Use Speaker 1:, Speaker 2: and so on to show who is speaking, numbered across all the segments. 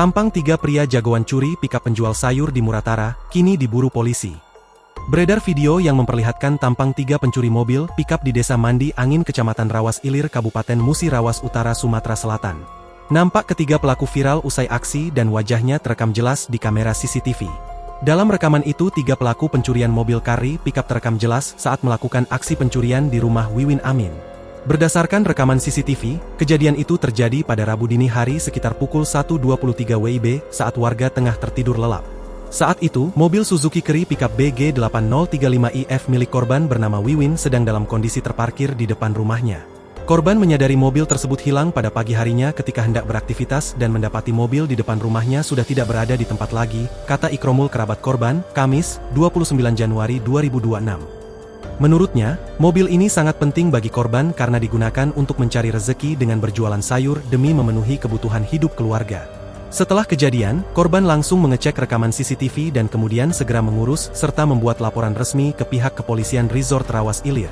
Speaker 1: Tampang 3 pria jagoan curi pikap penjual sayur di Muratara, kini diburu polisi. Beredar video yang memperlihatkan tampang 3 pencuri mobil pikap di Desa Mandi Angin Kecamatan Rawas Ilir Kabupaten Musi Rawas Utara Sumatera Selatan. Nampak ketiga pelaku viral usai aksi dan wajahnya terekam jelas di kamera CCTV. Dalam rekaman itu 3 pelaku pencurian mobil kari pikap terekam jelas saat melakukan aksi pencurian di rumah Wiwin Amin. Berdasarkan rekaman CCTV, kejadian itu terjadi pada Rabu dini hari sekitar pukul 1.23 WIB saat warga tengah tertidur lelap. Saat itu, mobil Suzuki Keri pikap BG8035IF milik korban bernama Wiwin sedang dalam kondisi terparkir di depan rumahnya. Korban menyadari mobil tersebut hilang pada pagi harinya ketika hendak beraktivitas dan mendapati mobil di depan rumahnya sudah tidak berada di tempat lagi, kata Ikromul kerabat korban, Kamis, 29 Januari 2026. Menurutnya, mobil ini sangat penting bagi korban karena digunakan untuk mencari rezeki dengan berjualan sayur demi memenuhi kebutuhan hidup keluarga. Setelah kejadian, korban langsung mengecek rekaman CCTV dan kemudian segera mengurus serta membuat laporan resmi ke pihak kepolisian Resort Rawas Ilir.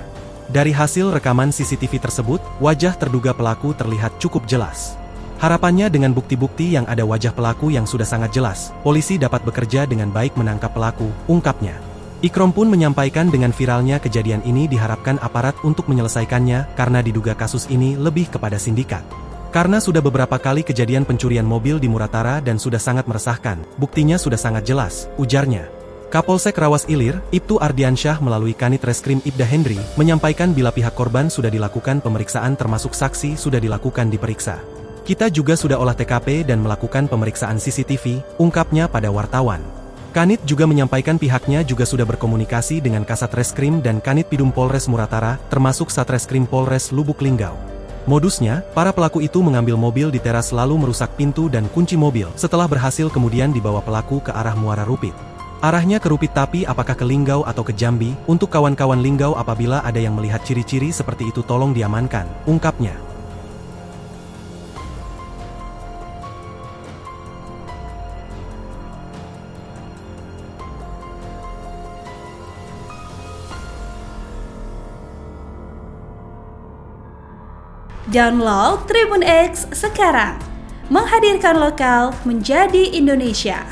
Speaker 1: Dari hasil rekaman CCTV tersebut, wajah terduga pelaku terlihat cukup jelas. Harapannya dengan bukti-bukti yang ada wajah pelaku yang sudah sangat jelas, polisi dapat bekerja dengan baik menangkap pelaku, ungkapnya. Ikrom pun menyampaikan dengan viralnya kejadian ini diharapkan aparat untuk menyelesaikannya karena diduga kasus ini lebih kepada sindikat. Karena sudah beberapa kali kejadian pencurian mobil di Muratara dan sudah sangat meresahkan, buktinya sudah sangat jelas, ujarnya. Kapolsek Rawas Ilir, Ibtu Ardiansyah melalui Kanit Reskrim Ibda Hendri, menyampaikan bila pihak korban sudah dilakukan pemeriksaan termasuk saksi sudah dilakukan diperiksa. Kita juga sudah olah TKP dan melakukan pemeriksaan CCTV, ungkapnya pada wartawan. Kanit juga menyampaikan pihaknya juga sudah berkomunikasi dengan Kasat Reskrim dan Kanit Pidum Polres Muratara, termasuk Satreskrim Polres Lubuk Linggau. Modusnya, para pelaku itu mengambil mobil di teras lalu merusak pintu dan kunci mobil, setelah berhasil kemudian dibawa pelaku ke arah Muara Rupit. Arahnya ke Rupit tapi apakah ke Linggau atau ke Jambi, untuk kawan-kawan Linggau apabila ada yang melihat ciri-ciri seperti itu tolong diamankan, ungkapnya.
Speaker 2: Download Tribun X sekarang, menghadirkan lokal menjadi Indonesia.